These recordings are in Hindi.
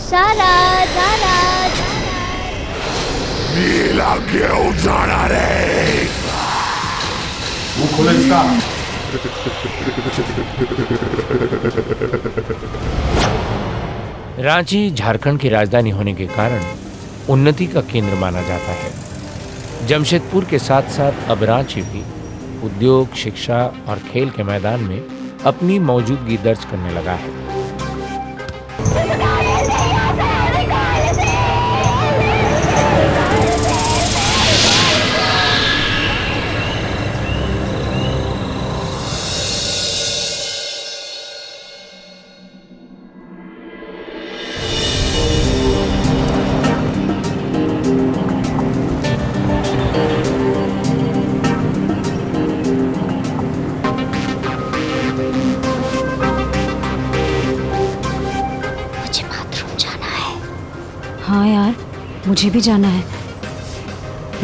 शारद, शारद। नीला क्यों जाना रे? मुंह खोलो इसका। रांची झारखंड की राजधानी होने के कारण उन्नति का केंद्र माना जाता है। जमशेदपुर के साथ साथ अब रांची भी उद्योग, शिक्षा और खेल के मैदान में अपनी मौजूदगी दर्ज करने लगा है। हाँ यार, मुझे भी जाना है।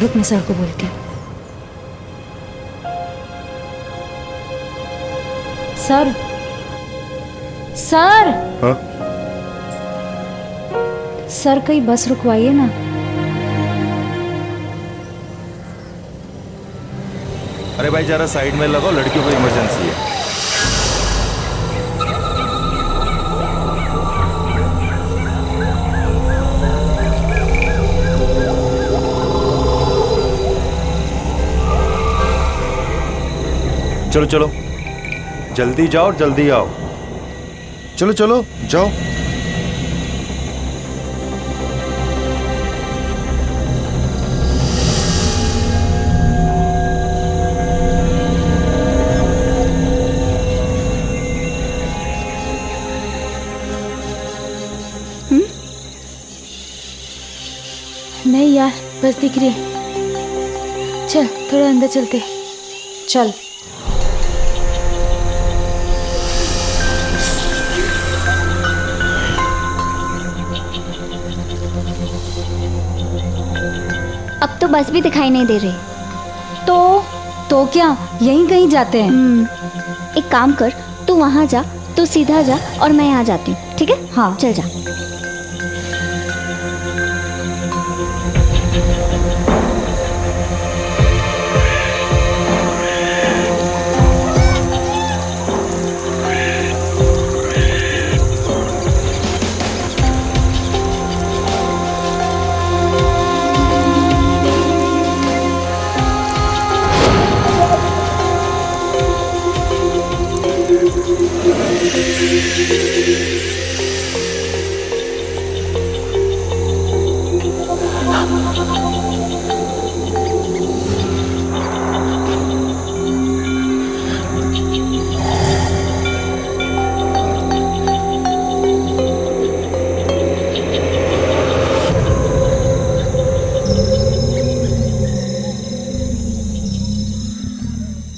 रुक, मैं सर को बोलती हूँ। Sir, sir. हाँ? सर, कहीं बस रुकवाइए ना। अरे भाई जरा साइड में लगाओ, लड़कियों को इमरजेंसी है। चलो चलो, जल्दी जाओ, जल्दी आओ। चलो चलो जाओ। नहीं यार, बस दिख रही है। चल थोड़ा अंदर चलते। चल। अब तो बस भी दिखाई नहीं दे रही। तो क्या, यहीं कहीं जाते हैं। एक काम कर, तू वहां जा, तू सीधा जा और मैं यहाँ जाती हूँ, ठीक है? हाँ चल जा।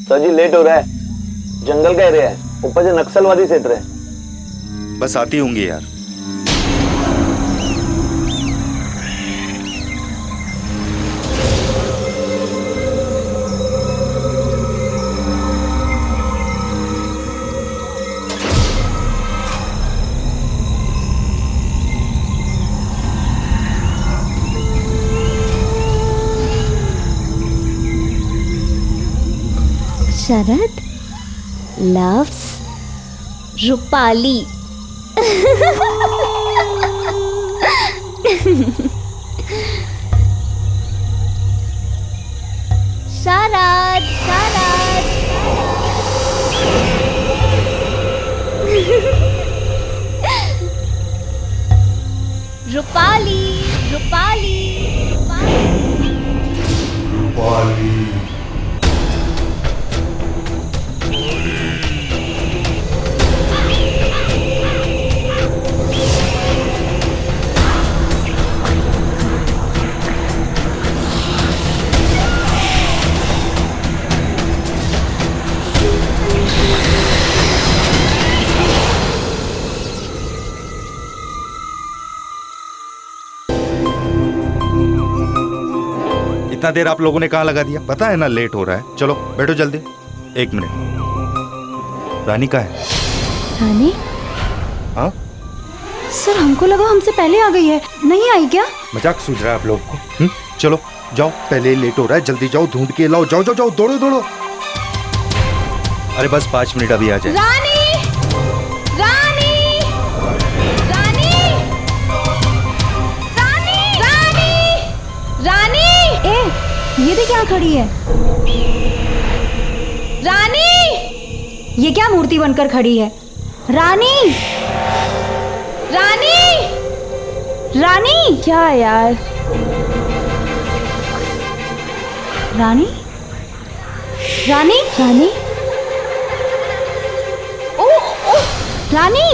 सर जी लेट हो रहा है। जंगल का एरिया है, ऊपर से नक्सलवादी क्षेत्र है। बस आती होंगी यार। शरद loves रूपाली। शरद, शरद। रूपाली, रूपाली, रूपाली। इतना देर आप लोगों ने कहाँ लगा दिया? पता है ना लेट हो रहा है। चलो बैठो जल्दी। 1 मिनट। रानी कहाँ है? रानी? हाँ? सर हमको लगा हमसे पहले आ गई है, नहीं आई क्या? मजाक सूझ रहा है आप लोगों को? चलो जाओ, पहले लेट हो रहा है, जल्दी जाओ, ढूंढ के लाओ, जाओ जाओ जाओ, दौड़ो दौड़ो। अरे बस 5 मिनट, अभी आ जाए। रानी, रानी, रानी, रानी, रानी, रानी, ए, ये देख यहाँ खड़ी है। रानी, ये क्या मूर्ति बनकर खड़ी है? रानी, रानी, रानी, क्या यार? रानी, रानी, रानी, ओ, ओ, रानी,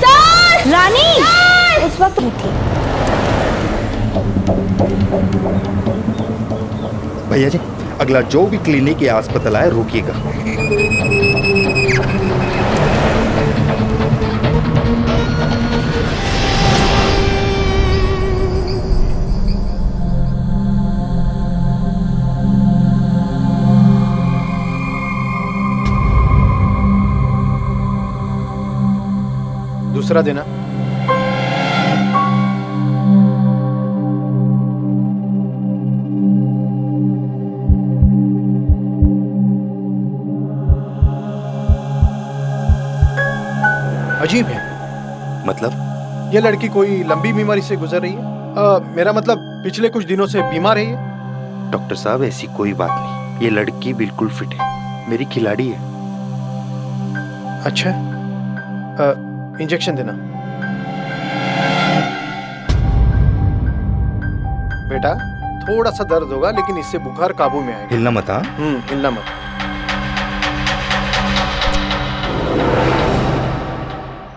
सर, रानी, उस वक्त थी। भैया जी, अगला जो भी क्लिनिक या अस्पताल है रोकिएगा। दूसरा देना। अजीब है। मतलब? ये लड़की कोई लंबी बीमारी से गुजर रही है। मेरा मतलब पिछले कुछ दिनों से बीमार है ये। डॉक्टर साहब ऐसी कोई बात नहीं, ये लड़की बिल्कुल फिट है, मेरी खिलाड़ी है। अच्छा, इंजेक्शन देना। बेटा थोड़ा सा दर्द होगा, लेकिन इससे बुखार काबू में आएगा। हिलना मत। हाँ, हिलना मत।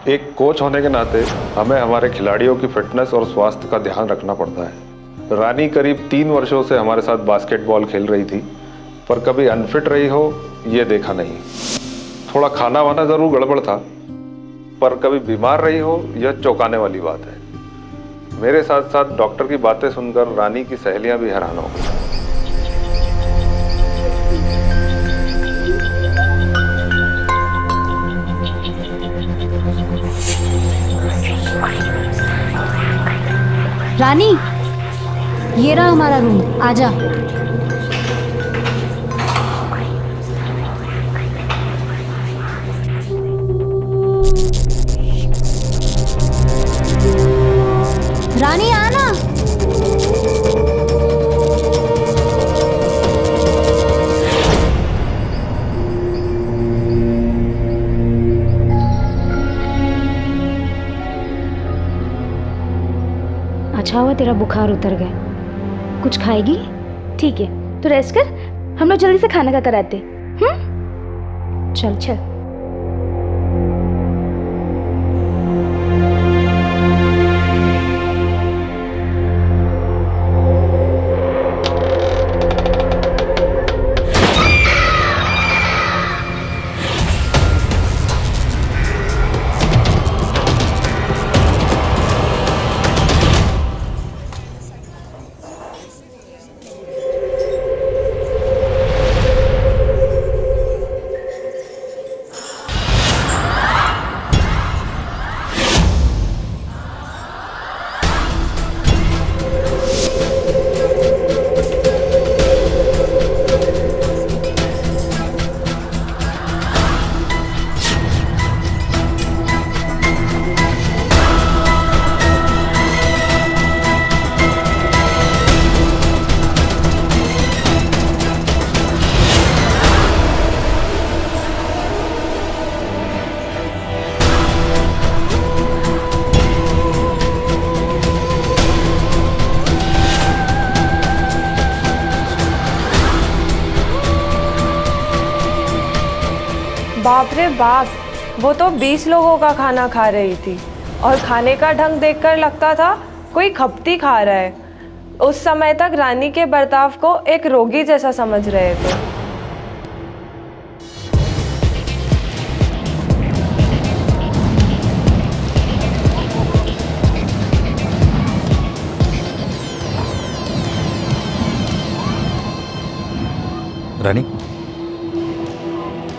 एक कोच होने के नाते हमें हमारे खिलाड़ियों की फिटनेस और स्वास्थ्य का ध्यान रखना पड़ता है। रानी करीब 3 वर्षों से हमारे साथ बास्केटबॉल खेल रही थी, पर कभी अनफिट रही हो ये देखा नहीं। थोड़ा खाना वाना जरूर गड़बड़ था, पर कभी बीमार रही हो यह चौंकाने वाली बात है। मेरे साथ साथ डॉक्टर की बातें सुनकर रानी की सहेलियां भी हैरान हो गई। रानी, ये रहा हमारा रूम, आजा। रानी आना। अच्छा हुआ तेरा बुखार उतर गया। कुछ खाएगी? ठीक है, तो रेस्ट कर, हम लोग जल्दी से खाने का कराते। चल चल। बाप रे बाप, वो तो 20 लोगों का खाना खा रही थी और खाने का ढंग देखकर लगता था कोई खपती खा रहा है। उस समय तक रानी के बर्ताव को एक रोगी जैसा समझ रहे थे। रानी,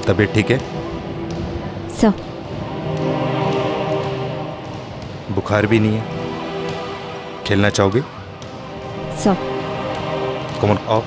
तबीयत ठीक है? सर, बुखार भी नहीं है। खेलना चाहोगे? सब कम ऑन, आओ।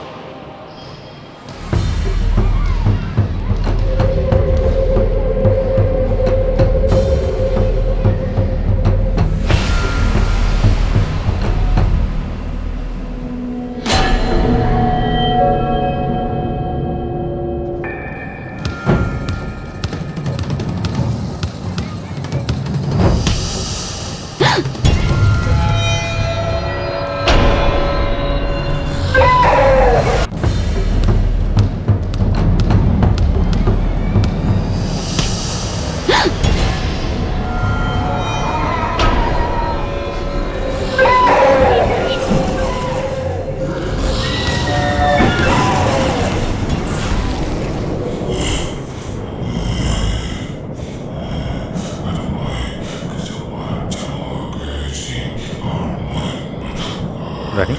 रानी,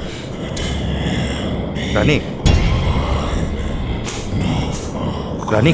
रानी, रानी,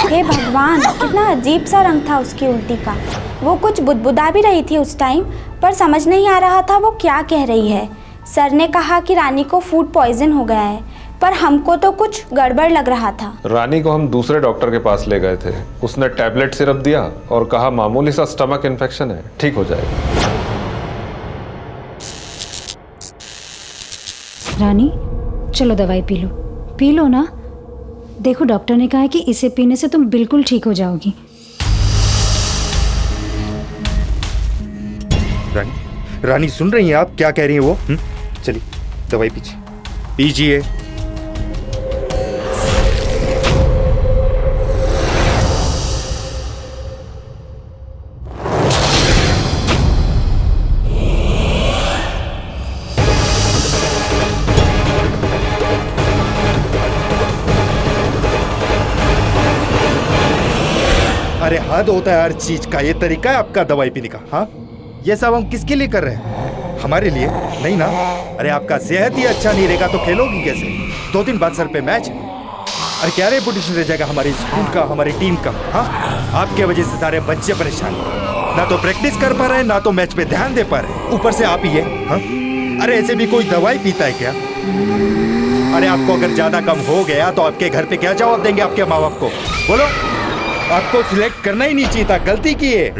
हे भगवान, कितना अजीब सा रंग था उसकी उल्टी का। वो कुछ बुदबुदा भी रही थी उस टाइम, पर समझ नहीं आ रहा था वो क्या कह रही है। सर ने कहा कि रानी को फूड पॉइजन हो गया है, पर हमको तो कुछ गड़बड़ लग रहा था। रानी को हम दूसरे डॉक्टर के पास ले गए थे। उसने टैबलेट सिरप दिया और कहा मामूली सा स्टमक इन्फेक्शन है, ठीक हो जाएगा। रानी, चलो दवाई पी लो ना। देखो डॉक्टर ने कहा है कि इसे पीने से तुम बिल्कुल ठीक हो जाओगी। रानी, रानी सुन रही हैं आप क्या कह रही हैं वो? चलिए दवाई पीजिए। अरे हद होता है हर चीज का। ये तरीका है आपका दवाई पीने का? हाँ, ये सब हम किसके लिए कर रहे हैं? हमारे लिए नहीं ना। अरे आपका सेहत ही अच्छा नहीं रहेगा तो खेलोगी कैसे? 2 दिन बाद सर पे मैच। अरे क्या रेपुटेशन रह जाएगा हमारे स्कूल का, हमारी टीम का? हाँ, आपके वजह से सारे बच्चे परेशान, ना तो प्रैक्टिस कर पा रहे हैं ना तो मैच पे ध्यान दे पा रहे हैं। ऊपर से आप ही है। हाँ, अरे ऐसे भी कोई दवाई पीता है क्या? अरे आपको अगर ज्यादा कम हो गया तो आपके घर पे क्या जवाब देंगे आपके माँ बाप को? बोलो। आपको सिलेक्ट करना ही नहीं चाहिए था, गलती की है।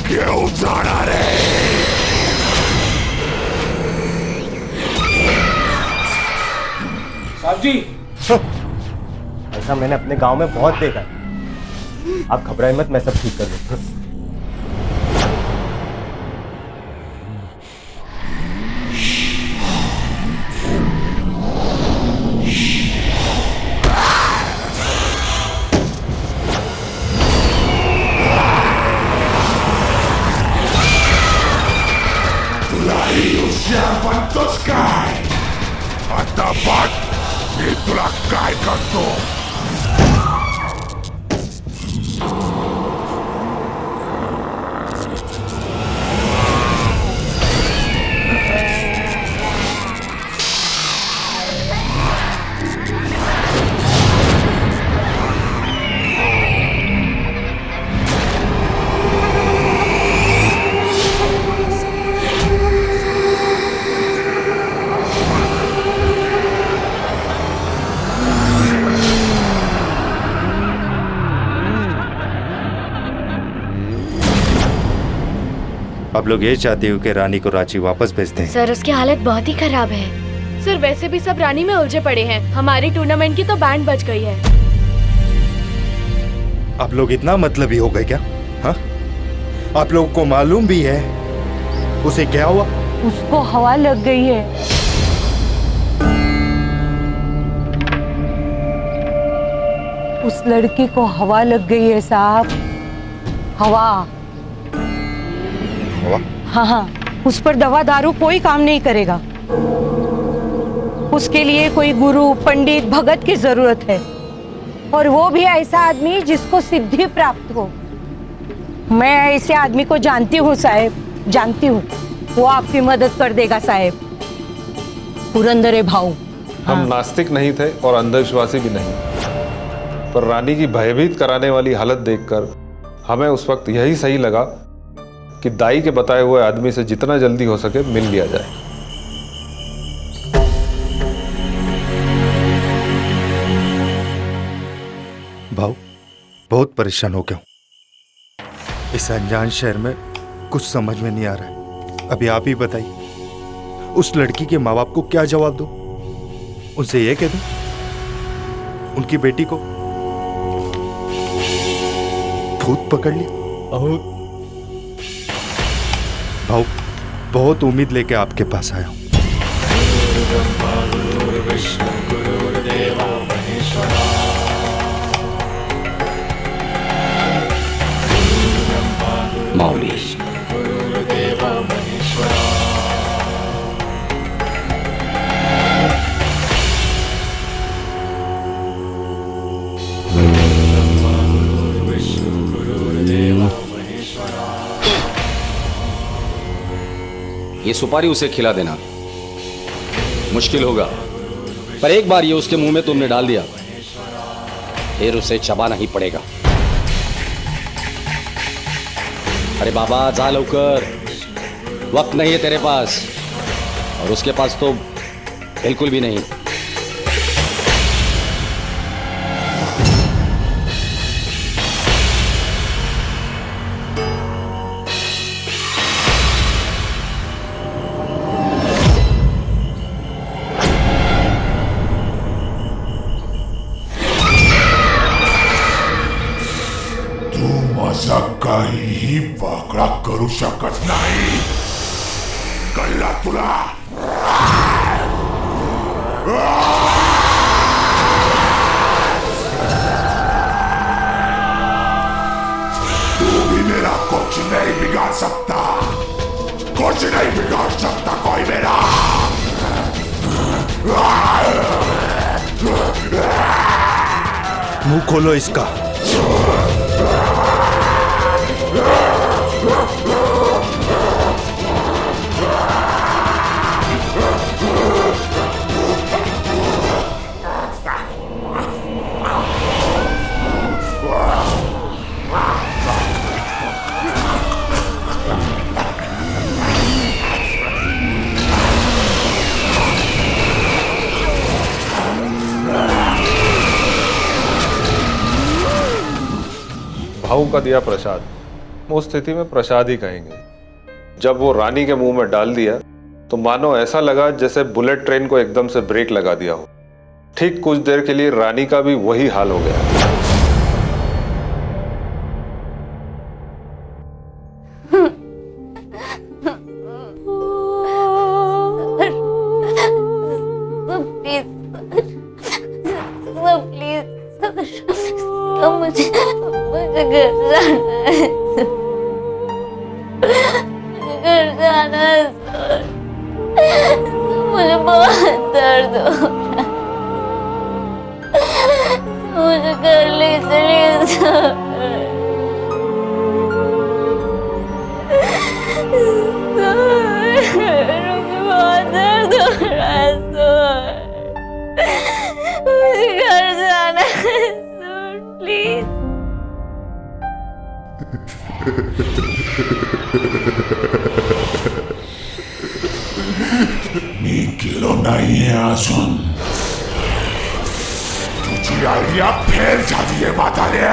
क्यों जाना रे? साहब जी, ऐसा मैंने अपने गांव में बहुत देखा है। आप घबराए मत, मैं सब ठीक कर दूंगा। आता बात मी तुला काय करतो? आप लोग ये चाहते हो कि रानी को रांची वापस भेज दें? सर, उसकी हालत बहुत ही खराब है। सर, वैसे भी सब रानी में उलझे पड़े हैं। हमारी टूर्नामेंट की तो बैंड बज गई है। आप लोग इतना मतलबी हो गए क्या? हाँ, आप लोगों को मालूम भी है उसे क्या हुआ? उसको हवा लग गई है। उस लड़की को हवा लग गई है साहब, हवा। हाँ हाँ, उस पर दवा दारू कोई काम नहीं करेगा। उसके लिए कोई गुरु, पंडित, भगत की जरूरत है, और वो भी ऐसा आदमी जिसको सिद्धि प्राप्त हो। मैं ऐसे आदमी को जानती हूँ साहेब, जानती हूँ। वो आपकी मदद कर देगा साहेब। पुरंदरे भाऊ। हम नास्तिक नहीं थे और अंधविश्वासी भी नहीं, पर रानी की भयभीत कराने वाली हालत देखकर हमें उस वक्त यही सही लगा कि दाई के बताए हुए आदमी से जितना जल्दी हो सके मिल लिया जाए। भाऊ, बहुत परेशान हो गया हूं। इस अनजान शहर में कुछ समझ में नहीं आ रहा है। अभी आप ही बताइए, उस लड़की के माँ बाप को क्या जवाब दो? उनसे ये कह दूं उनकी बेटी को भूत पकड़ लिया? भाऊ, बहुत उम्मीद लेके आपके पास आया हूं। माऊली, ये सुपारी उसे खिला देना मुश्किल होगा, पर एक बार ये उसके मुंह में तुमने डाल दिया फिर उसे चबाना ही पड़ेगा। अरे बाबा जा लवकर, वक्त नहीं है तेरे पास, और उसके पास तो बिल्कुल भी नहीं। काही वाकडा करू शकत नाही, कळला तुला? तू भी मेरा कुछ नहीं बिगाड़ सकता, कुछ नहीं बिगाड़ सकता कोई मेरा। मुंह खोलो इसका। भाऊ का दिया प्रसाद, उस स्थिति में प्रसाद ही कहेंगे। जब वो रानी के मुंह में डाल दिया तो मानो ऐसा लगा जैसे बुलेट ट्रेन को एकदम से ब्रेक लगा दिया हो। ठीक कुछ देर के लिए रानी का भी वही हाल हो गया। मुझे बहुत दर्द हो रहा है, मुझे घर ले चलिए सर। मुझे बहुत दर्द हो रहा है सर, मुझे घर जाना है सर, प्लीज। मी गेलो नाहीये अजून, तुझी आयडिया फेल झालीये म्हातारे।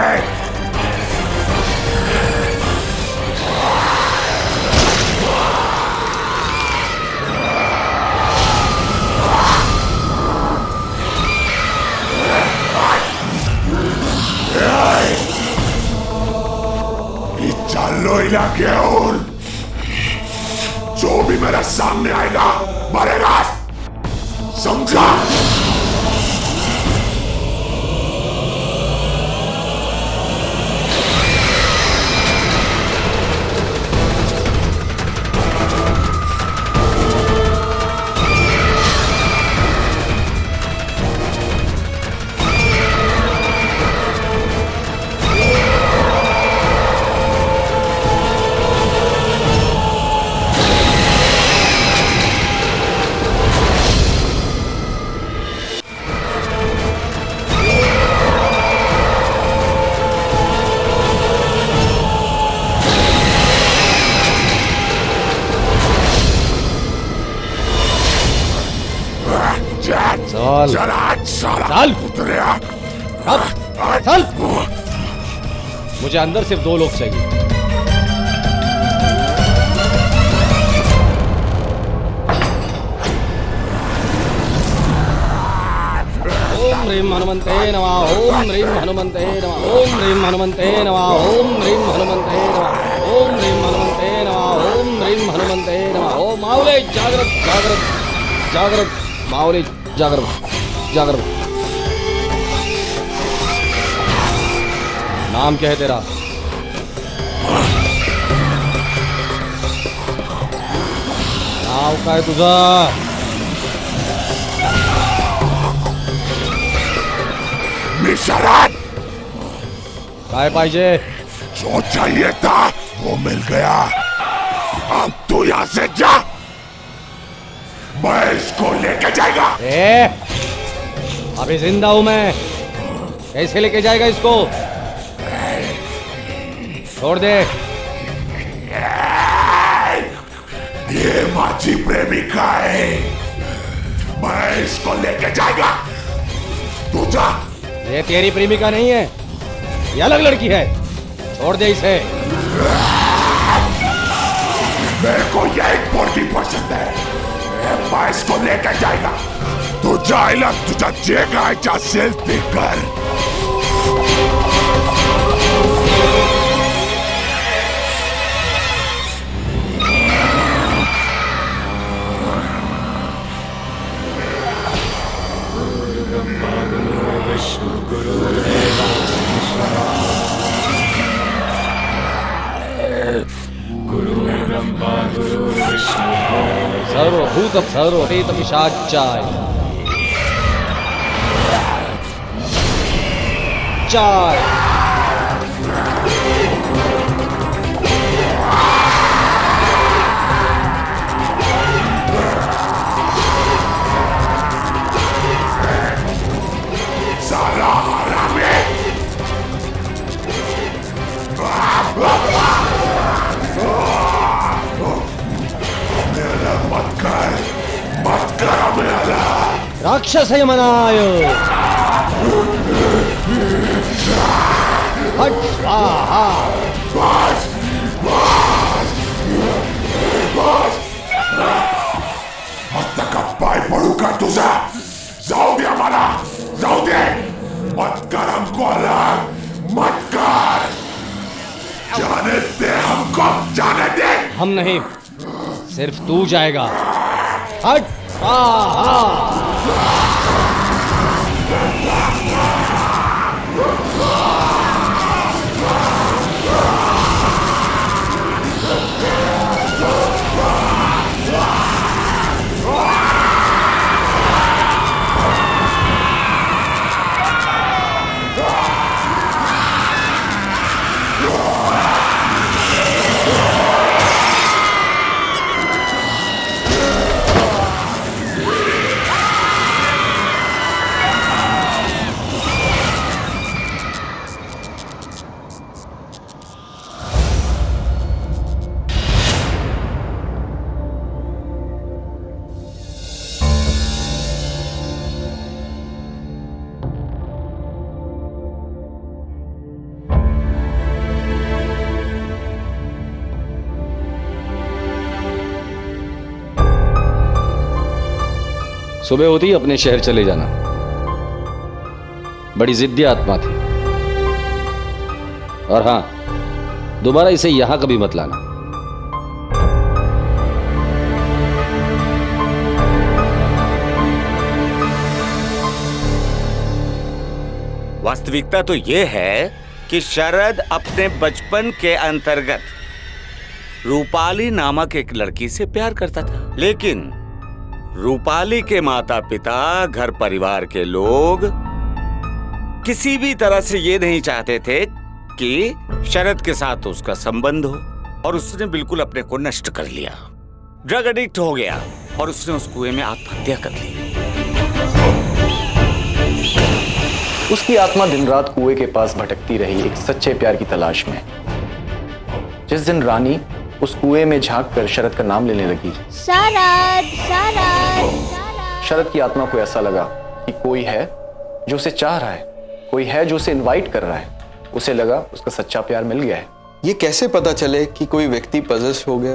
मी चाललो हिला घेऊन, जो भी मेरे सामने आएगा मरेगा, समझा? चल चल आज साला चल उतरे चल। मुझे अंदर सिर्फ 2 लोग चाहिए। ओम ह्रीं हनुमंते नमः। ओम ह्रीं हनुमंते नमः। ओम ह्रीं हनुमंते नमः। ओम ह्रीं हनुमंते नमः। ओम ह्रीं हनुमंते नमः। ओम ह्रीं हनुमंते नमः। ओम माऊले जागृत जागृत जागृत। माऊले जागृत जागृत। नाम क्या है तेरा? नाव काय तुझा? मिशरत काय पाहिजे? जो चाहिए था वो मिल गया। अब तू यहाँ से जा, मैं इसको लेके जाएगा। अभी जिंदा हूं मैं, कैसे लेके जाएगा इसको? छोड़ दे। ये माझी प्रेमिका है, मैं इसको लेके जाएगा। तू जा। ये तेरी प्रेमिका नहीं है, ये अलग लड़की है। छोड़ दे इसे। मेरे को यही पोर्टी पसंद है, मैं इसको लेके जाएगा। तू जायला तुझा जे गायचा असेल ते कर। सर्वभूत सर्वपेत पिशाचाय चाय। साला हरामी। मेरा मत कर मेरा। राक्षस है मनाय। हट स्वाहा। बस बस बस। आता का पाय पडू का तुझा? जाऊ दे मला, जाऊ दे। मत कर हमको अलग, मत कर। जाने दे हमको, जाने दे। हम नहीं, सिर्फ तू जाएगा। हट स्वाहा। सुबह होती ही अपने शहर चले जाना। बड़ी जिद्दी आत्मा थी। और हां, दोबारा इसे यहां कभी मत लाना। वास्तविकता तो यह है कि शरद अपने बचपन के अंतर्गत रूपाली नामक एक लड़की से प्यार करता था, लेकिन रूपाली के माता पिता, घर परिवार के लोग किसी भी तरह से ये नहीं चाहते थे कि शरद के साथ उसका संबंध हो, और उसने बिल्कुल अपने को नष्ट कर लिया। ड्रग एडिक्ट हो गया और उसने उस कुएं में आत्महत्या कर ली। उसकी आत्मा दिन रात कुएं के पास भटकती रही, एक सच्चे प्यार की तलाश में। जिस दिन रानी उस कुएं में झांककर शरद का नाम लेने लगी, शरद शरद। शरद की आत्मा को ऐसा लगा कि कोई है जो उसे चाह रहा है, कोई है जो उसे इनवाइट कर रहा है। उसे लगा उसका सच्चा प्यार मिल गया है। ये कैसे पता चले कि कोई व्यक्ति पजेस हो गया?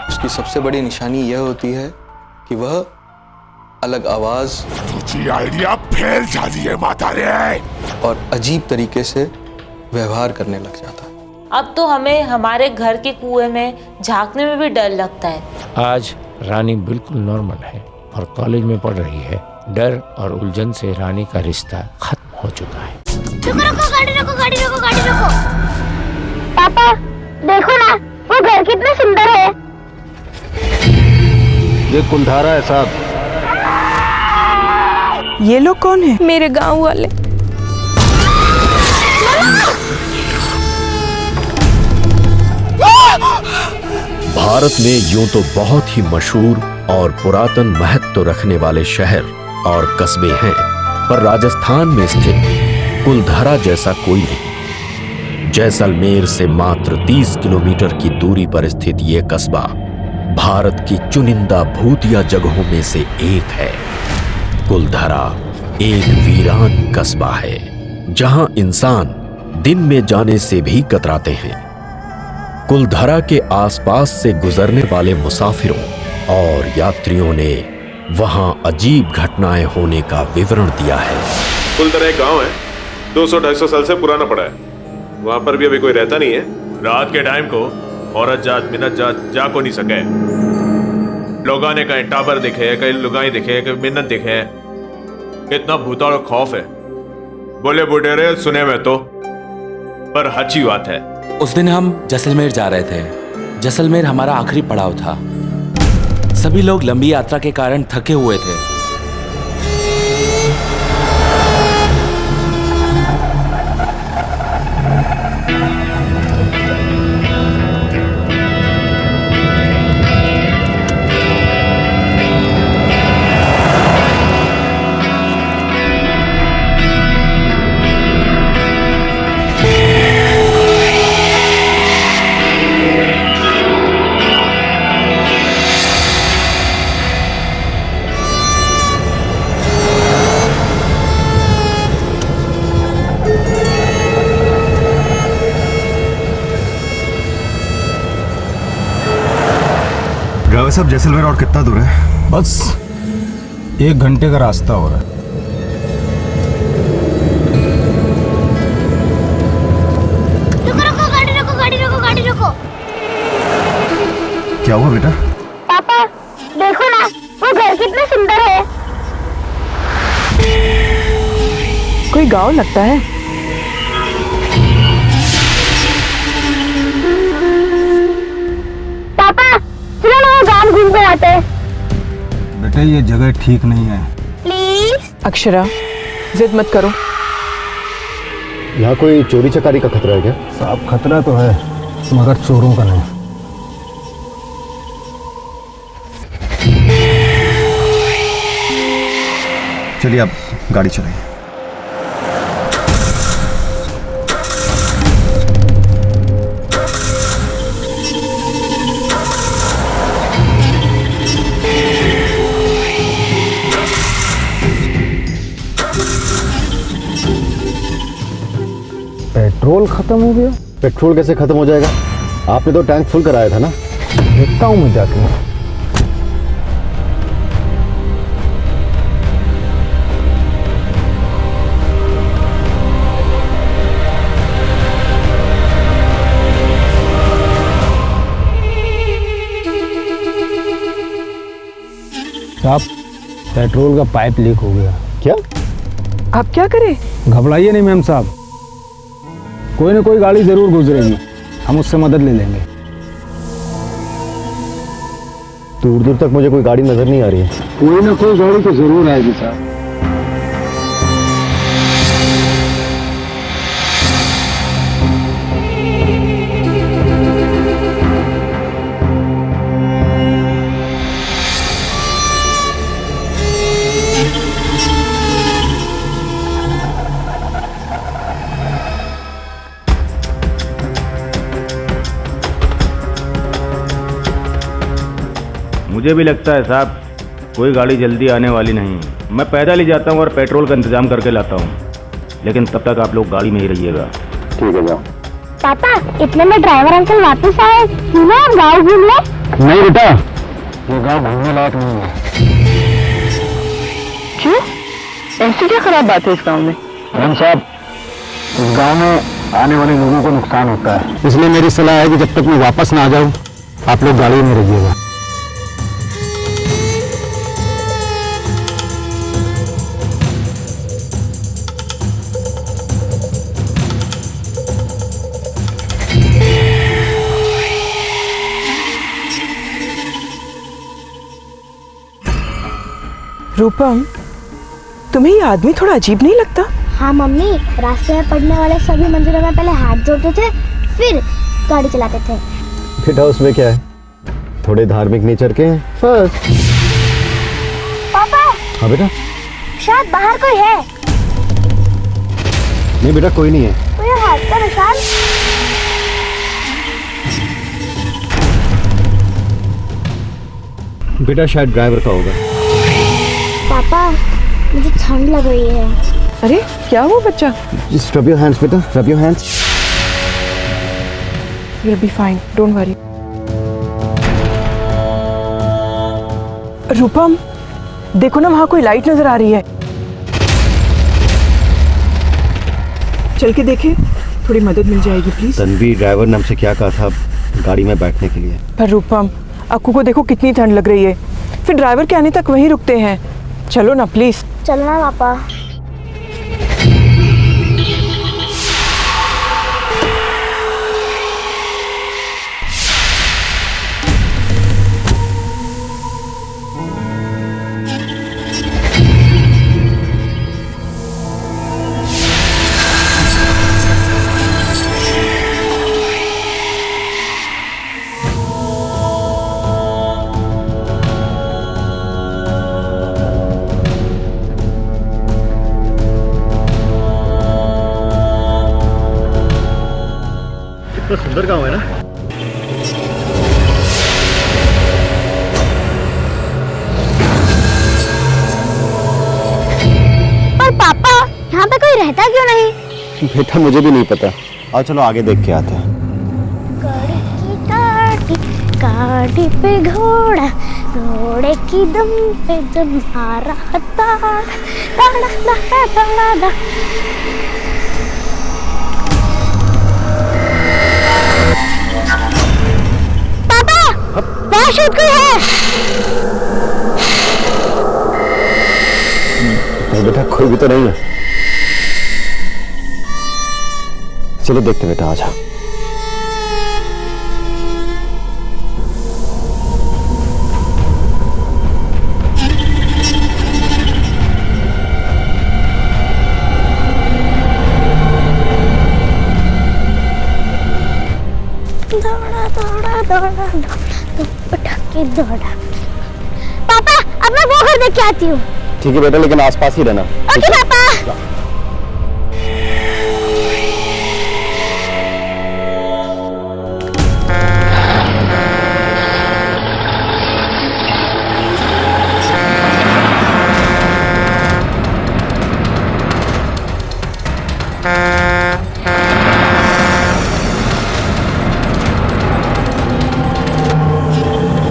उसकी सबसे बड़ी निशानी यह होती है कि वह अलग आवाज, तुझी आइडिया फेल जाती है माता रे, और अजीब तरीके से व्यवहार करने लग जाता है। अब तो हमें हमारे घर के कुएं में झांकने में भी डर लगता है। आज रानी बिल्कुल नॉर्मल है और कॉलेज में पढ़ रही है। डर और उलझन से रानी का रिश्ता खत्म हो चुका है। रुको रुको, गाड़ी रोको, गाड़ी रोको, गाड़ी रोको। पापा देखो ना, वो घर कितना सुंदर है। ये कुलधारा है साहब। ये लोग कौन है? मेरे गांव वाले। भारत में यूं तो बहुत ही मशहूर और पुरातन महत्व रखने वाले शहर और कस्बे हैं, पर राजस्थान में स्थित कुलधारा जैसा कोई नहीं। जैसलमेर से मात्र 30 किलोमीटर की दूरी पर स्थित यह कस्बा भारत की चुनिंदा भूतिया जगहों में से एक है। कुलधारा एक वीरान कस्बा है जहां इंसान दिन में जाने से भी कतराते हैं। कुलधारा के आसपास से गुजरने वाले मुसाफिरों और यात्रियों ने वहां अजीब घटनाएं होने का विवरण दिया है। कुलधारा एक गांव है, 200-250 साल से पुराना पड़ा है। वहां पर भी अभी कोई रहता नहीं है। रात के टाइम को औरत जात मिन्नत जात जा को नहीं सके। लोगों ने कहीं टाबर दिखे, कहीं लुगाई दिखे, कहीं मिन्नत दिखे। इतना भूता और खौफ है, बोले बुढ़ेरे सुने में तो, पर अच्छी बात है। उस दिन हम जैसलमेर जा रहे थे। जैसलमेर हमारा आखिरी पड़ाव था। सभी लोग लंबी यात्रा के कारण थके हुए थे। ड्राइवर साहब, जैसलमेर और कितना दूर है? बस 1 घंटे का रास्ता हो रहा है। रुको रुको, गाड़ी रोको, गाड़ी रोको, गाड़ी रोको। क्या हुआ बेटा? पापा देखो ना, वो घर कितना सुंदर है। कोई गांव लगता है। पापा चलो ना, वो गांव घूम कर आते हैं। बेटा ये जगह ठीक नहीं है। प्लीज। अक्षरा जिद मत करो। यहाँ कोई चोरी चकारी का खतरा है क्या? साहब खतरा तो है, मगर चोरों का नहीं। चलिए आप गाड़ी चलाइए। पेट्रोल खत्म हो गया? पेट्रोल कैसे खत्म हो जाएगा? आपने तो टैंक फुल कराया था ना। देखता हूँ मैं जाके। साहब पेट्रोल का पाइप लीक हो गया। क्या? आप क्या करें? घबराइए नहीं मैम साहब, कोई ना कोई गाड़ी जरूर गुजरेगी, हम उससे मदद ले लेंगे। दूर दूर तक मुझे कोई गाड़ी नजर नहीं आ रही है। कोई ना कोई गाड़ी तो जरूर आएगी साहब। मुझे भी लगता है साहब कोई गाड़ी जल्दी आने वाली नहीं है। मैं पैदल ही जाता हूँ और पेट्रोल का इंतजाम करके लाता हूँ, लेकिन तब तक आप लोग गाड़ी में ही रहिएगा। ठीक है, जाओ। पापा इतने में ड्राइवर अंकल वापस आए, क्यों ना हम गाँव घूम ले? नहीं बेटा, ये गाँव घूमने लायक नहीं है। क्यों? ऐसी क्या खराब बात है इस गाँव में? मैम साहब, इस गाँव में आने वाले लोगों को नुकसान होता है, इसलिए मेरी सलाह है कि जब तक मैं वापस ना आ जाऊँ आप लोग गाड़ी में रहिएगा। रूपम, तुम्हें ये आदमी थोड़ा अजीब नहीं लगता? हाँ मम्मी, रास्ते में पड़ने वाले सभी मंदिरों में पहले हाथ जोड़ते थे, फिर गाड़ी चलाते थे। बेटा उसमें क्या है, थोड़े धार्मिक नेचर के हैं फर्स्ट। पापा। हाँ बेटा। शायद बाहर कोई है। नहीं बेटा, कोई नहीं है। कोई हाथ का निशान। बेटा शायद ड्राइवर का होगा। पापा मुझे ठंड लग रही है। अरे क्या हुआ बच्चा? Just rub your hands बेटा, rub your hands. You'll be fine, don't worry. रूपम, देखो ना वहाँ कोई लाइट नजर आ रही है। चल के देखें, थोड़ी मदद मिल जाएगी प्लीज। तन्वी ड्राइवर ने हमसे क्या कहा था गाड़ी में बैठने के लिए? पर रूपम, अक्कू को देखो कितनी ठंड लग रही है, फिर ड्राइवर के आने तक वहीं रुकते हैं। चलो ना प्लीज। चलो ना पापा। कितना सुंदर गाँव है ना। पर पापा यहाँ पे कोई रहता क्यों नहीं? बेटा मुझे भी नहीं पता, और चलो आगे देख के आते हैं। गाड़ी पे घोड़ा, घोड़े की दम पे जम आ रहा था। वहाँ शायद कोई है। नहीं बेटा, कोई भी तो नहीं है। चलो देखते बेटा, आजा। दौड़ा दौड़ा दौड़ा पटाखे दौड़ा। पापा अब मैं वो घर देख के आती हूँ। ठीक है बेटा, लेकिन आसपास ही रहना। ओके पापा।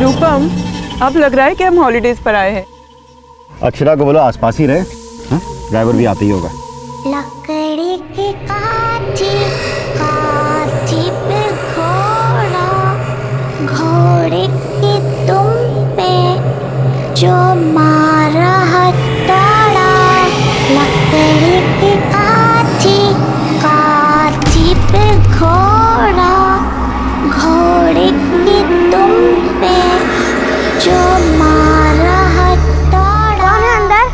रूपम, अब लग रहा है कि हम हॉलीडेज पर आए हैं। अक्षरा को बोलो आसपास ही रहे, ड्राइवर भी आते ही होगा। लकड़ी की काठी, काठी पे घोड़ा, घोड़े की दुम पे जो मारा हथौड़ा। लकड़ी की काठी, काठी पे घोड़ा, घोड़े की दुम पे जो मारा हथौड़ा। कौन है अंदर?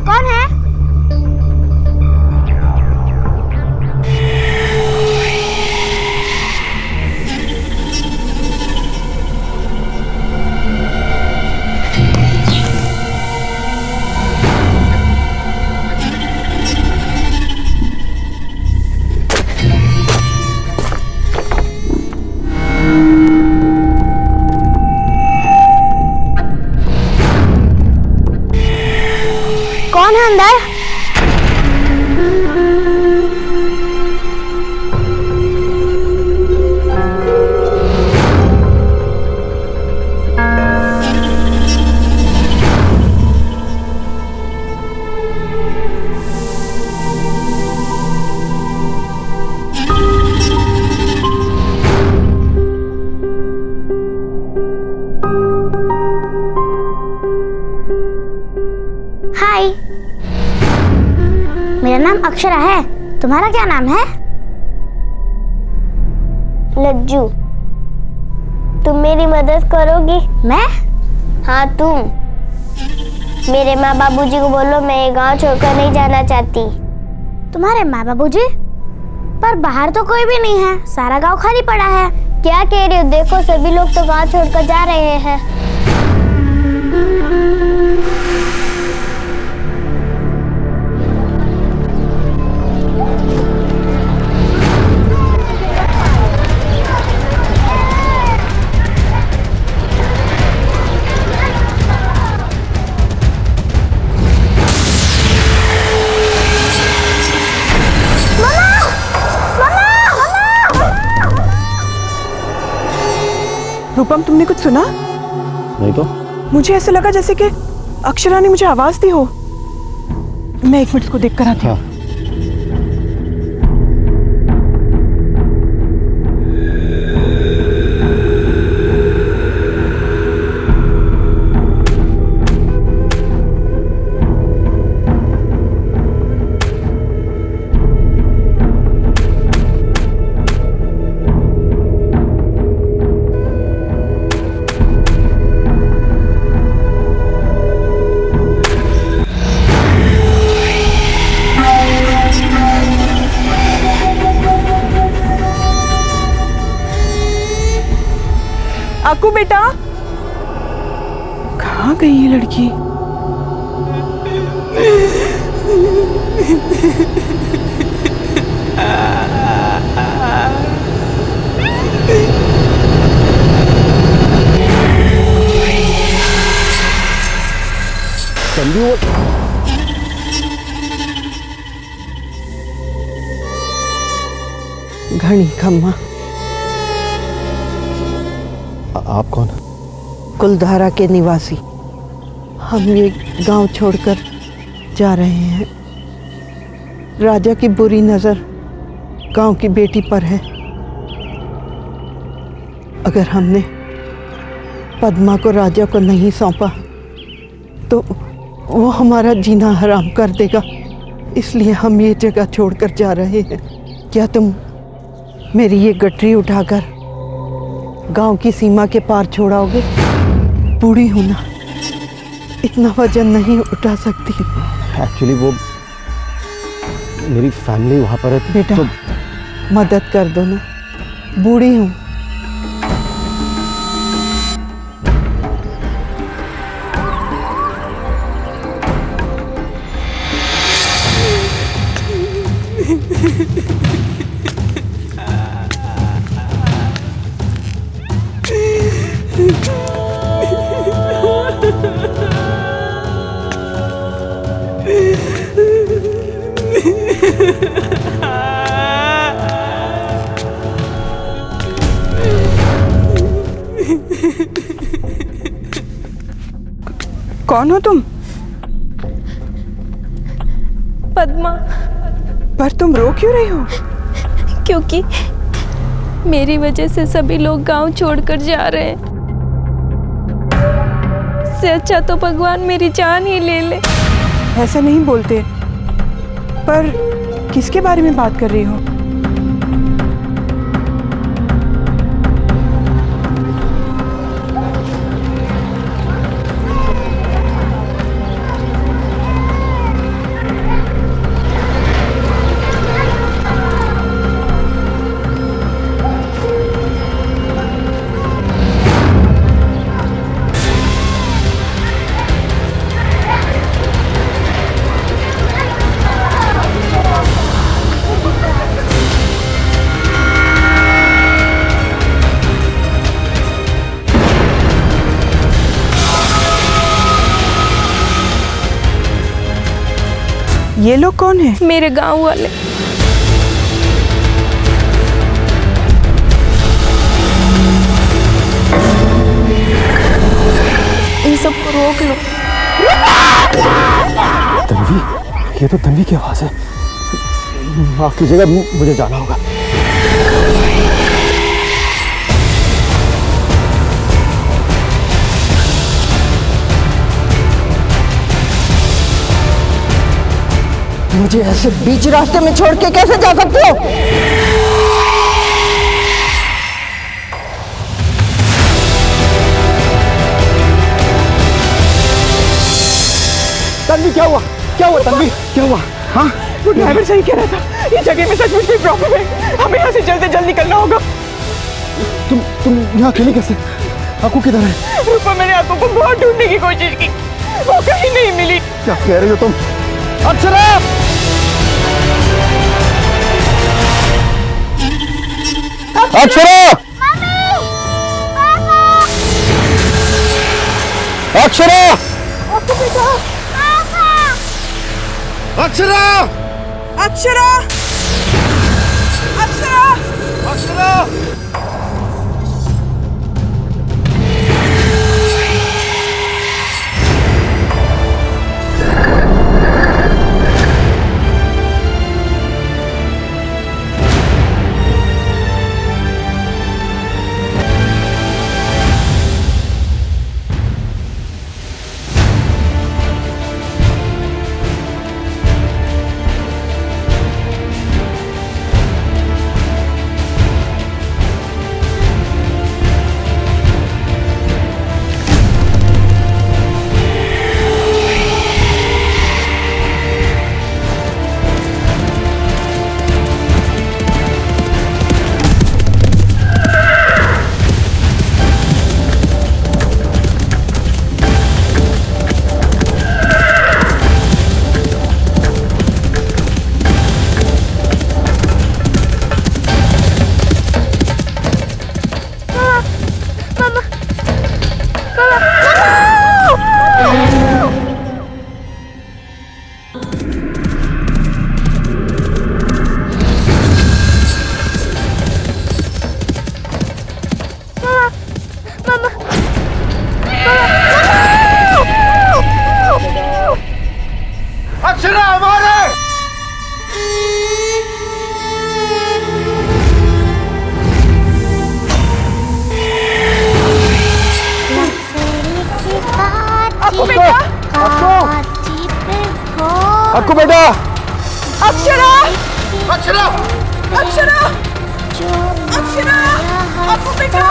कौन है? अक्षरा है। तुम्हारा क्या नाम है? लज्जू। तुम मेरी मदद करोगी? मैं? हाँ तुम। मेरे माँ बाबूजी को बोलो मैं ये गांव छोड़कर नहीं जाना चाहती। तुम्हारे माँ बाबूजी? पर बाहर तो कोई भी नहीं है, सारा गांव खाली पड़ा है। क्या कह रही हो? देखो सभी लोग तो गांव छोड़कर जा रहे हैं। रूपम, तुमने कुछ सुना? नहीं तो। मुझे ऐसा लगा जैसे कि अक्षरा ने मुझे आवाज दी हो। मैं 1 मिनट इसको देख कर आती हूँ। अक्कू बेटा, कहाँ गई ये लड़की? घनी खम्मा। आप कौन? कुलधारा के निवासी। हम ये गांव छोड़कर जा रहे हैं। राजा की बुरी नजर गांव की बेटी पर है। अगर हमने पद्मा को राजा को नहीं सौंपा तो वो हमारा जीना हराम कर देगा। इसलिए हम ये जगह छोड़कर जा रहे हैं। क्या तुम मेरी ये गठरी उठाकर गांव की सीमा के पार छोड़ाओगे? बूढ़ी हूं ना, इतना वजन नहीं उठा सकती। एक्चुअली वो मेरी फैमिली वहाँ पर है। बेटा, मदद कर दो ना, बूढ़ी हूँ। कौन हो तुम? पद्मा। पर तुम रो क्यों रही हो? क्योंकि मेरी वजह से सभी लोग गांव छोड़कर जा रहे हैं। इससे अच्छा तो भगवान मेरी जान ही ले ले। ऐसा नहीं बोलते। पर किसके बारे में बात कर रही हो? ये लोग कौन है? मेरे गांव वाले। इन सबको रोक लो। तन्वी, ये तो तन्वी की आवाज है। माफ कीजिएगा, मुझे जाना होगा। मुझे ऐसे बीच रास्ते में छोड़ के कैसे जा सकते हो? तन्वी क्या हुआ? क्या हुआ तन्वी? क्या हुआ? हाँ? वो ड्राइवर सही कह रहा था, ये जगह में सचमुच कोई प्रॉब्लम है, हमें यहाँ से जल्द से जल्द निकलना होगा। तुम यहाँ अकेले कैसे? आकू किधर है? रूपा, मैंने आकू को बहुत ढूंढने की कोशिश की, वो कहीं नहीं मिली। क्या कह रही हो तुम? अक्षरा! अक्षरा! अक्षरा! अक्षरा! अक्षरा! अक्षरा! अक्षरा! अक्कू बेटा! अक्षरा! अक्षरा! अक्षरा! अक्षरा! अक्कू बेटा!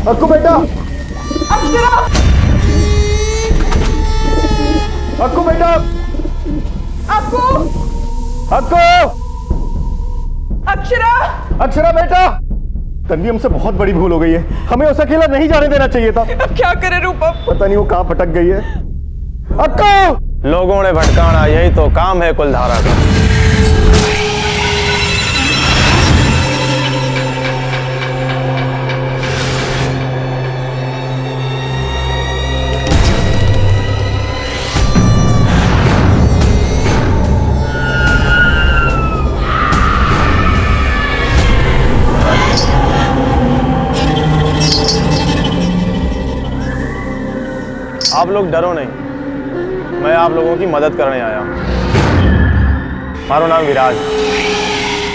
अक्कू बेटा! अक्षरा! अक्कू बेटा! अक्कू! अक्कू! अक्षरा! अक्षरा बेटा! तन्वी, हमसे बहुत बड़ी भूल हो गई है, हमें उसे अकेला नहीं जाने देना चाहिए था। अब क्या करे रूपा? पता नहीं वो कहाँ भटक गई है। अक्कू! लोगों ने भटकाना यही तो काम है कुलधारा का। आप लोग डरो नहीं, मैं आप लोगों की मदद करने आया हूँ। हमारा नाम विराज।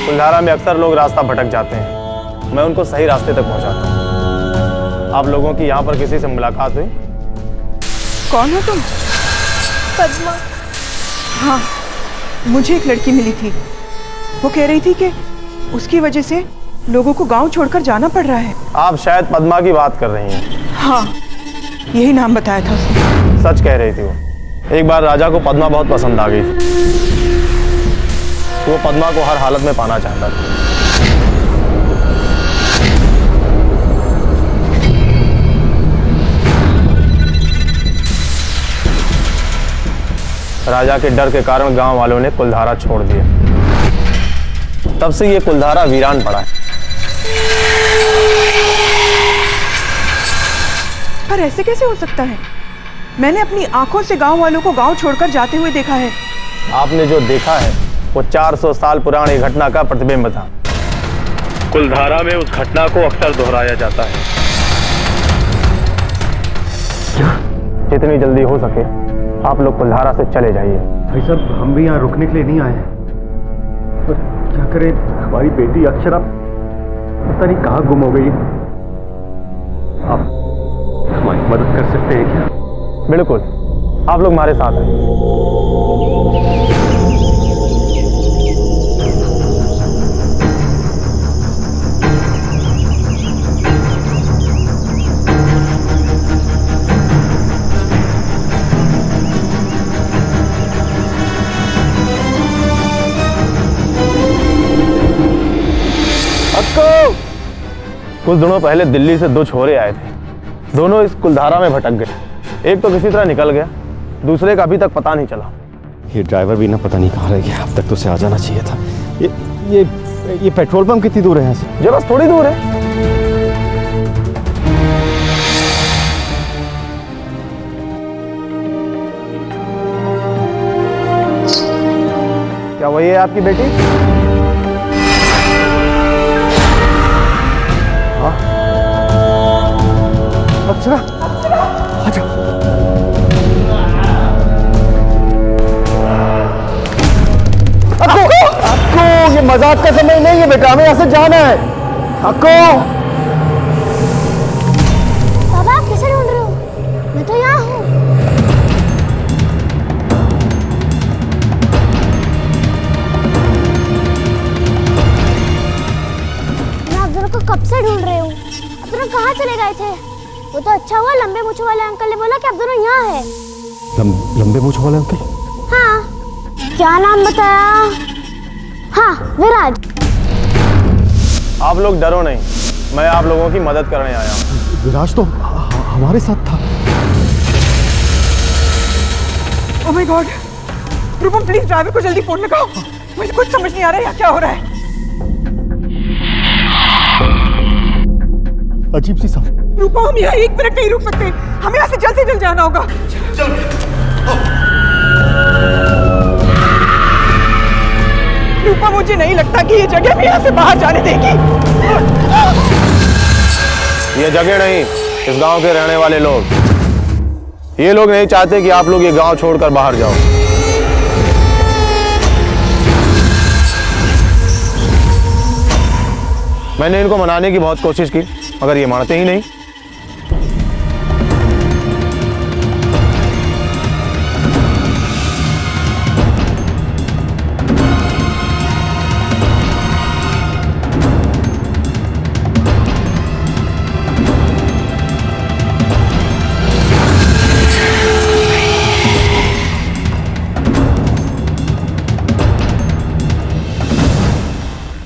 कुलधारा में अक्सर लोग रास्ता भटक जाते हैं, मैं उनको सही रास्ते तक पहुँचाता हूँ। आप लोगों की यहाँ पर किसी से मुलाकात हुई? कौन हो तुम? पद्मा। हाँ, मुझे एक लड़की मिली थी, वो कह रही थी कि उसकी वजह से लोगों को गांव छोड़कर जाना पड़ रहा है। आप शायद पद्मा की बात कर रही हैं। हाँ, यही नाम बताया था उसने। सच कह रही थी वो। एक बार राजा को पद्मा बहुत पसंद आ गई थी, वो पद्मा को हर हालत में पाना चाहता था। राजा के डर के कारण गांव वालों ने कुलधारा छोड़ दिया। तब से ये कुलधारा वीरान पड़ा है। पर ऐसे कैसे हो सकता है? मैंने अपनी आंखों से गांव वालों को गांव छोड़कर जाते हुए देखा है। आपने जो देखा है वो 400 साल पुरानी घटना का प्रतिबिंब था। कुलधारा में उस घटना को अक्सर दोहराया जाता है। जितनी जल्दी हो सके आप लोग कुलधारा से चले जाइए। भाई साहब, हम भी यहाँ रुकने के लिए नहीं आए, पर क्या करें, हमारी बेटी अक्षरा पता नहीं कहाँ गुम हो गई। आप हमारी मदद कर सकते हैं क्या? बिल्कुल, आप लोग हमारे साथ हैं। कुछ दिनों पहले दिल्ली से दो छोरे आए थे। दोनों इस कुलधारा में भटक गए। एक तो किसी तरह निकल गया, दूसरे का अभी तक पता नहीं चला। ये ड्राइवर भी ना पता नहीं कहाँ रह गया। अब तक तो उसे आ जाना चाहिए था। ये पेट्रोल पंप कितनी दूर है यहाँ से? जी बस थोड़ी दूर है। क्या वही है आपकी बेटी? अच्छा, अच्छा। अक्को, ये मजाक का समय नहीं है बेटा, हमें यहाँ से जाना है। अक्को, बाबा आप किसे ढूंढ रहे हो? मैं तो यहाँ हूँ। मैं आप दोनों को कब से ढूंढ रही हूँ। आप दोनों कहाँ चले गए थे? वो तो अच्छा हुआ लंबे मूछों वाले अंकल ने बोला कि आप दोनों यहाँ हैं। लंबे मूछों वाले अंकल? हाँ, क्या नाम बताया? हाँ, विराज। आप लोग डरो नहीं, मैं आप लोगों की मदद करने आया हूँ। विराज तो हमारे साथ था। Oh my God, Rupam please driver को जल्दी फोन लगाओ। मुझे कुछ समझ नहीं आ रहा है क्या हो रहा है। अजीब सी साउंड। रूपम हम यहाँ 1 मिनट नहीं रुक सकते, हमें यहाँ से जल्द जाना होगा। रूपम मुझे नहीं लगता कि ये जगह हमें यहाँ से बाहर जाने देगी। ये जगह नहीं, इस गांव के रहने वाले लोग। ये लोग नहीं चाहते कि आप लोग ये गांव छोड़कर बाहर जाओ। मैंने इनको मनाने की बहुत कोशिश की, मगर ये मानते ही नहीं।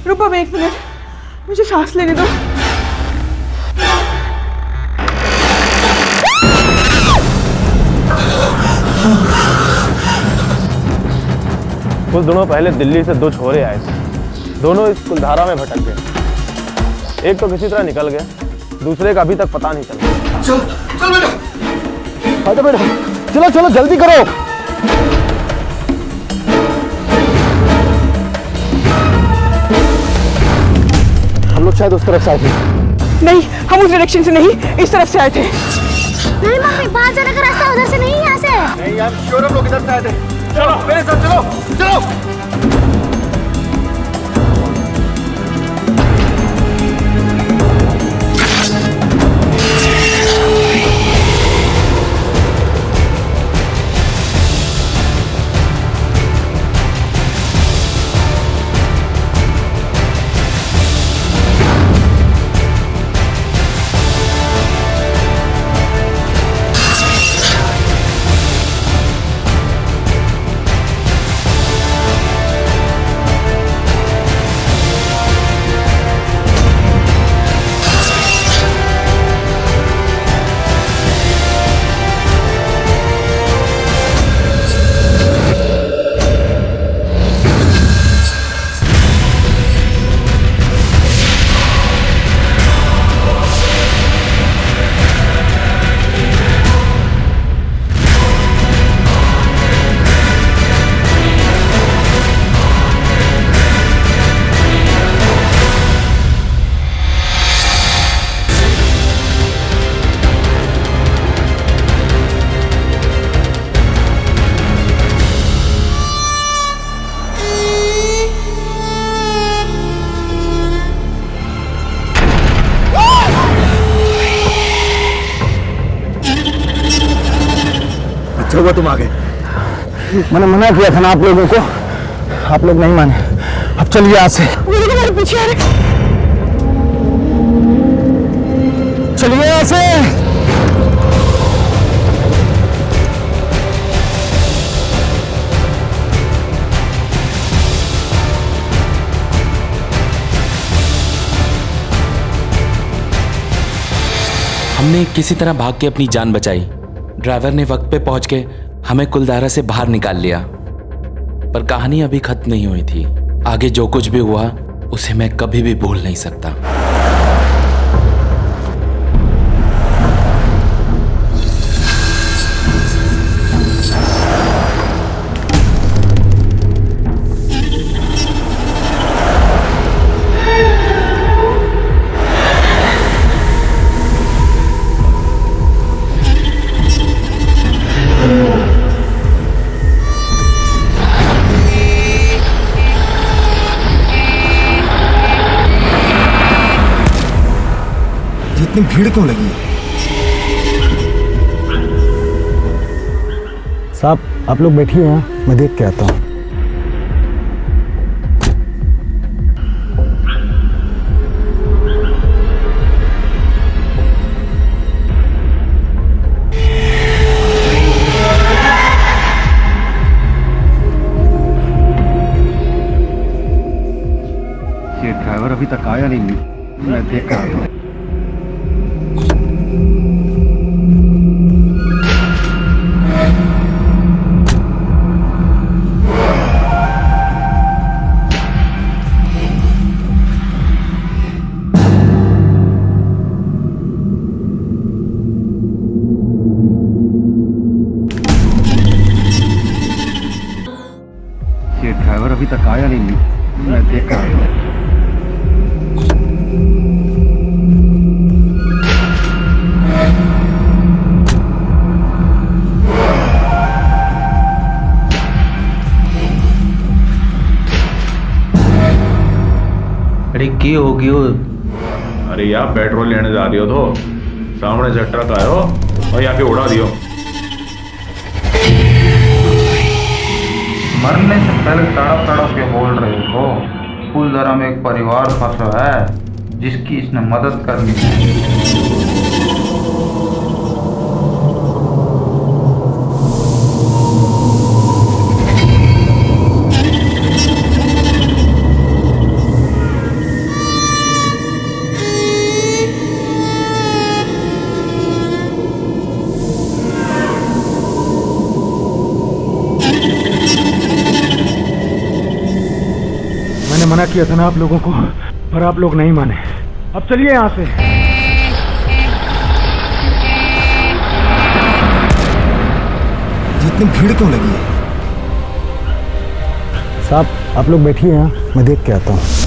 रूपम 1 मिनट, मुझे सांस लेने दो। कुछ दिनों पहले दिल्ली से दो छोरे आए थे। दोनों इस कुलधारा में भटक गए। एक तो किसी तरह निकल गया, दूसरे का अभी तक पता नहीं चला। चल बेटा, आजा बेटा, चलो चलो जल्दी करो। हम लोग शायद उस तरफ से आए थे। नहीं, हम उस डायरेक्शन से नहीं, इस तरफ से आए थे। नहीं मम्मी, बाहर जाने का रास्ता उधर से नहीं, यहाँ से। नहीं यार, श्योर हम लोग इधर से आए थे। चलो मेरे साथ चलो, चलो। अच्छा हुआ तुम आ गए। मैंने मना किया था ना आप लोगों को, आप लोग नहीं माने। अब चलिए यहाँ से। मेरे पीछे आ रहे। चलिए यहाँ से। हमने किसी तरह भाग के अपनी जान बचाई। ड्राइवर ने वक्त पे पहुंच के हमें कुलधारा से बाहर निकाल लिया, पर कहानी अभी खत्म नहीं हुई थी। आगे जो कुछ भी हुआ उसे मैं कभी भी भूल नहीं सकता। इतनी भीड़ क्यों लगी है? साहब आप लोग बैठिए यहाँ, मैं देख के आता हूँ। ये ड्राइवर अभी तक आया नहीं, मैं देख कर आता हूँ। ये ड्राइवर अभी तक आया नहीं, मैं देख कर आता हूँ। अरे की होगी हो? अरे यार पेट्रोल लेने जा रही हो तो सामने से ट्रक आयो और यहाँ पे उड़ा दियो। मरने से पहले तड़प तड़प के बोल रहे हो। कुलधारा में एक परिवार फंसा है जिसकी इसने मदद करनी है। मैंने मना किया था ना आप लोगों को, पर आप लोग नहीं माने। अब चलिए यहाँ से। इतनी भीड़ क्यों लगी है? साहब आप लोग बैठिए यहाँ, मैं देख के आता हूँ।